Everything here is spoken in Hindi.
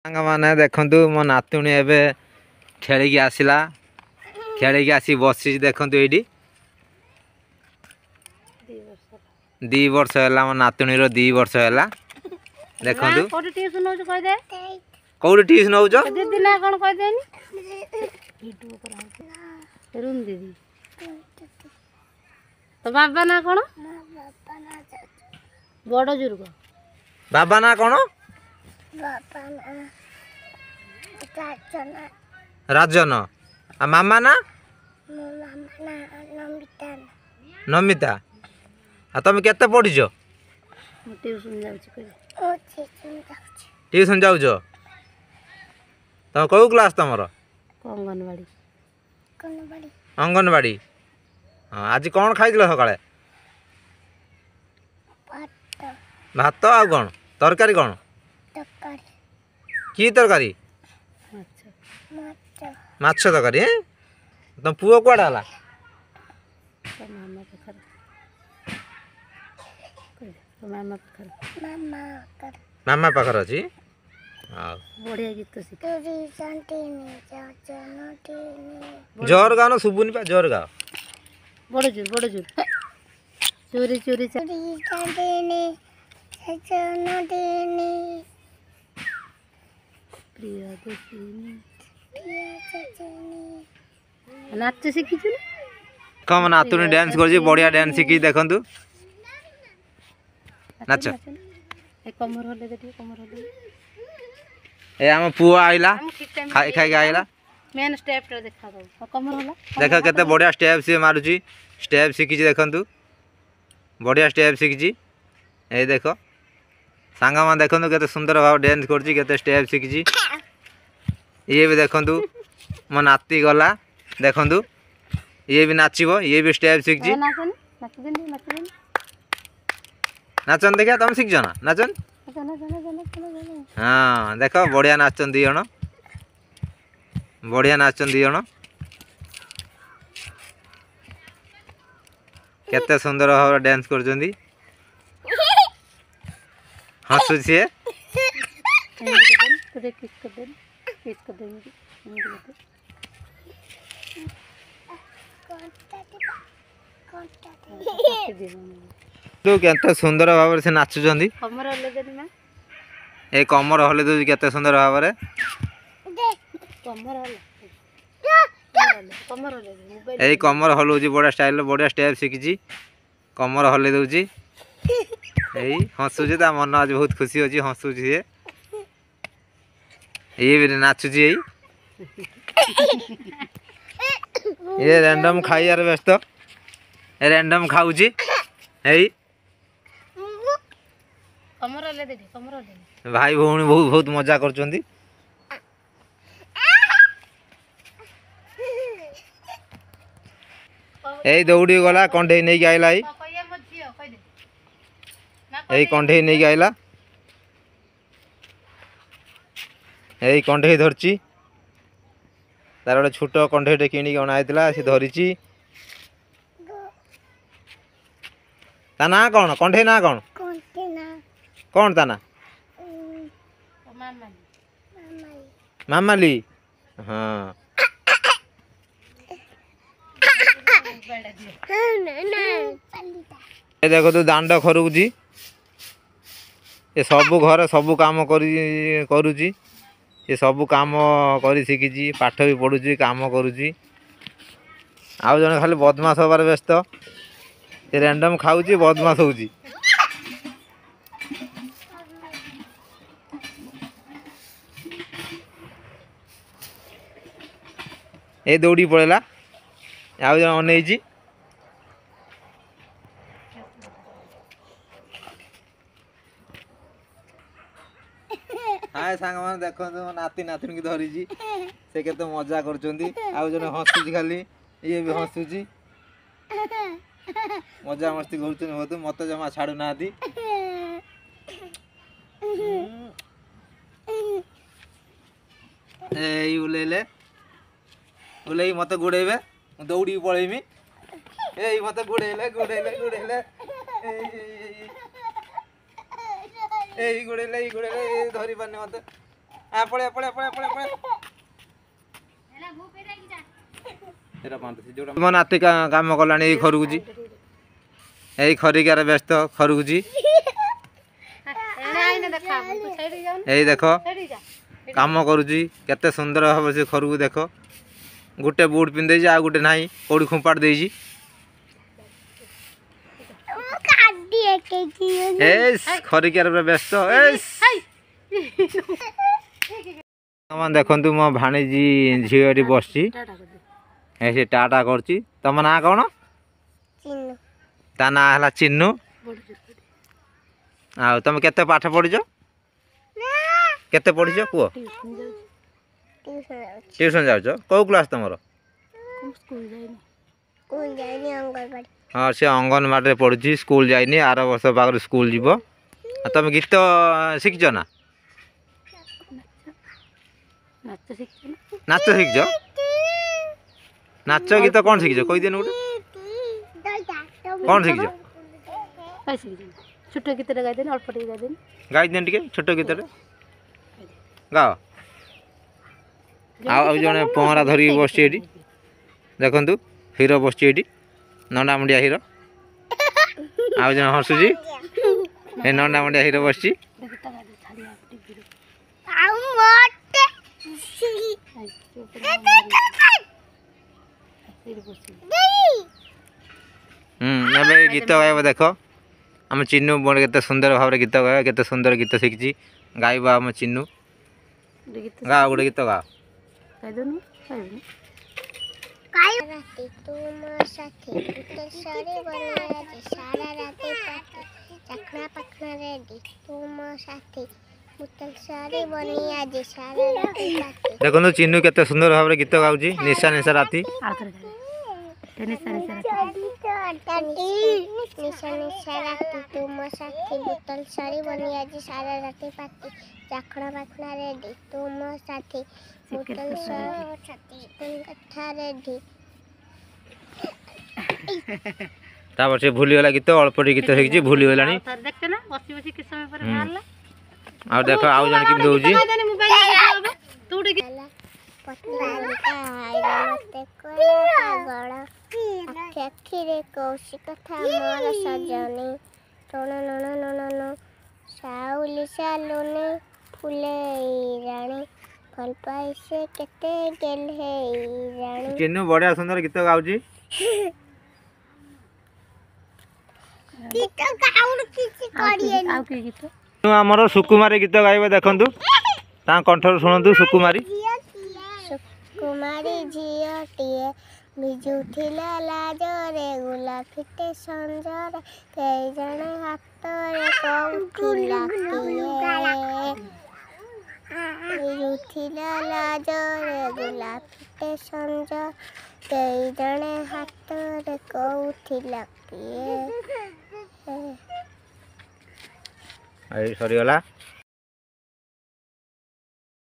मैंने देखु मो नातुणी एवं खेल आसला खेल आसी बसी देखु ये 2 वर्ष है मो नातुणी 2 वर्ष है देखु कौटी ट्यूशन हो तो बाबा ना कौन बड़ जुर्ग बाबा ना कौन राजन आ मामा ना नमिता आ तुम केते पढ़ीच ट्यूशन जाऊच तुम कौ क्लास तुम अंगनवाड़ी अंगनवाड़ी हाँ आज कौन खाई सकाଳେ भात आ कौन तरकारी कौन की तरकारी माछ तरकारी तुम पुओ कुआडे हला मामा पाखर अच्छी बढ़िया गीत जोर गाओ ना शुभुनी पा जोर गाओ बड़ जोर चोरी चोरी नाच शिखी कम नातुनी डांस कर बढ़िया डांस शिखी देखु नाच ए आम पुआ आइला खाई खाई आइला मेन स्टेप देखा दो कमर होला देख केते बढ़िया स्टेप से मारुची स्टेप शिखी देखु बढ़िया स्टेप शिखी ए देख सांग मान देखु केते सुंदर भाव डांस करची केते स्टेप शिखी ये भी देखु मो नाती गला देखु ये भी नाचब ये भी स्टेप शिखी नाचन देखा तुम शिखज ना नाचन हाँ देख बढ़िया नाचन 2 जण बढ़िया नाचन 2 जण केते सुंदर भाव डांस कर हसु सी तू केते सुंदर भाव से नाचुचंदी ए कमर हले दो केते सुंदर भाव रे ए कमर हलौची बड़ा स्टाइल बढ़िया स्टेप शिखी कमर हले दौची ए हसुची ता मन आज बहुत खुशी होची हसुची ये भी नाचुची ये रैंडम खाइयार व्यस्त रैंडम खाऊची ए भाई भौणी बहुत बहुत मजा कर दौड़ी गला कंढे नहीं आइला यही कंढे नहीं आइला यही कंढे धरची तार गोटे छोट कंढे किणी अणाइला सी धरी ता ना कौन कंढे ना कौन कौन ता ना मामाली हाँ देखो तू दांड खरुची ये सबू घर सबू काम करुची ये सबू काम कर शिखी पाठ भी पढ़ुची काम करुची आउ जने खाली बदमाश हबार व्यस्त ये रैंडम खाऊची बदमाश होची ए दौड़ी पड़ेला आउ जन अनैची हाय सांग मान देखो नाती नातुणी की धरी से केते मजा करचंदी आउ जने हसुची खाली ये भी हसुची मजा मस्ती करचन बहुत मत जमा छाड़ू नादी ए उलेले उले मत गुड़ेबे दौड़ी पलैमी ए मत गुड़ेले गुड़ेले गुड़ेले ए गुड़ेले धरी पारनी मत ପଳେଆ ପଳେଆ ପଳେଆ ପଳେଆ ପଳେଆ ମୋ ନାତି କାମ କଲାଣି ଏଇ ଖରୁକୁଛି ଏଇ ଖରିକାରେ ବ୍ୟସ୍ତ ଖରୁକୁଛି ଏଇ ଦେଖ କାମ କରୁଛି କେତେ ସୁନ୍ଦର ଭାବରେ ସେ ଖରୁକୁ ଦେଖ ଗୋଟେ ବୁଟ୍ ପିନ୍ଧେଇଛି ଆଉ ଗୋଟେ ନାହିଁ କୋଉଠି ଖୁମ୍ପାଟ ଦେଇଛି ଖରିକାରେ ପୁରା ବ୍ୟସ୍ତ ଦେଖନ୍ତୁ ମୋ ଭାଣିଜୀ ଝିଅ ଏଠି ବସିଛି ସେ ଟାଟା କରୁଛି ତମ ନାଁ କ'ଣ ତା ନାଁ ହେଲା ଚିନ୍ନୁ ଆଉ ତମେ କେତେ ପାଠ ପଢିଛ କେତେ ପଢିଛ କୁହ ଟ୍ୟୁସନ୍ ଯାଉଛ କୋଉ କ୍ଲାସ୍ ତମର ହଁ ସେ ଅଙ୍ଗନବାଡ଼ିରେ ପଢୁଛି ସ୍କୁଲ ଯାଇନି ଆର ବର୍ଷ ପାଖରୁ ସ୍କୁଲ ଯିବ ଆଉ ତମେ ଗୀତ ଶିଖିଛ ନା ନାଚ ଶିଖିଛ ନାଚ ଗୀତ କ'ଣ ଶିଖିଛ କହିଦିଅନି ଗୋଟେ କ'ଣ ଶିଖିଛ ଛୋଟ ଗୀତଟେ ଗାଇଦେନି ଅଳ୍ପ ଟିକେ ଗାଇଦେନି ଗାଇଦିଅନି ଟିକେ ଛୋଟ ଗୀତଟେ ଗାଅ ଆଉ ଜଣେ ପହଁରା ଧରିକି ବସିଛି ଏଠି ଦେଖନ୍ତୁ ହିରୋ ବସିଛି ଏଠି ନଣ୍ଡା ମୁଣ୍ଡିଆ ହିରୋ ଆଉ ଜଣେ ହସୁଛି ଏ ନଣ୍ଡା ମୁଣ୍ଡିଆ ହିରୋ ବସିଛି ଏବେ ଗୀତ ଗାଇବ ଦେଖ ଆମ ଚିନ୍ନୁ କେତେ ସୁନ୍ଦର ଭାବରେ ଗୀତ ଗାଏ କେତେ ସୁନ୍ଦର ଗୀତ ଶିଖିଛି ଗାଇବ ଆମ ଚିନ୍ନୁ ଗାଅ ଗୋଟେ ଗୀତ ଗାଅ ଦେଖନ୍ତୁ ଚିନ୍ନୁ କେତେ ସୁନ୍ଦର ଭାବରେ ଗୀତ ଗାଉଛି ନିଶା ନିଶା ରାତି ନିଶା ନିଶା ରାତି ତୁମ ସାଥୀ ବୋତଲ ସାରି ବନି ଆଜି ସାରା ରାତି ପାତି ଚାଖଣା ପାଖଣା ରେଡି ତୁମ ସାଥୀ ବୋତଲ କଥା ରେଡି ତାପରେ ସେ ଭୁଲିଗଲା ଗୀତ ଅଳ୍ପ ଟିକେ ଗୀତ ଶିଖିଛି ଭୁଲିଗଲାଣି ଆଉ ଦେଖ ଆଉ ଜଣେ କେମିତି ହଉଛି ଆଖିରେ କୌଶି କଥା ମୋର ସଜନି ଟଣ ନଣ ନଣ ନ ସାଉଲି ସାଲୁନି ଫୁଲେଇ ରାଣୀ ଭଲ ପାଇ ସେ କେତେ ଗେହ୍ଲେଇ ରାଣୀ ଚିନ୍ନୁ ବଢିଆ ସୁନ୍ଦର ଗୀତ ଗାଉଛି ଆମର ସୁକୁମାରୀ ଗୀତ ଗାଇବେ ଦେଖନ୍ତୁ ତାଙ୍କ କଣ୍ଠରୁ ଶୁଣନ୍ତୁ ସୁକୁମାରୀ ସୁକୁମାରୀ ଝିଅଟିଏ ଭିଜୁଥିଲା ଲାଜରେ ଗୋଲାପିଟେ ସଞ୍ଜରେ କେଇ ଜଣେ ହାତରେ କହୁଥିଲା ଭିଜୁଥିଲା ଲାଜରେ ଗୋଲାପିଟେ ସଞ୍ଜ କେଇ ଜଣେ ହାତରେ କହୁଥିଲା କିଏ ସରିଗଲା।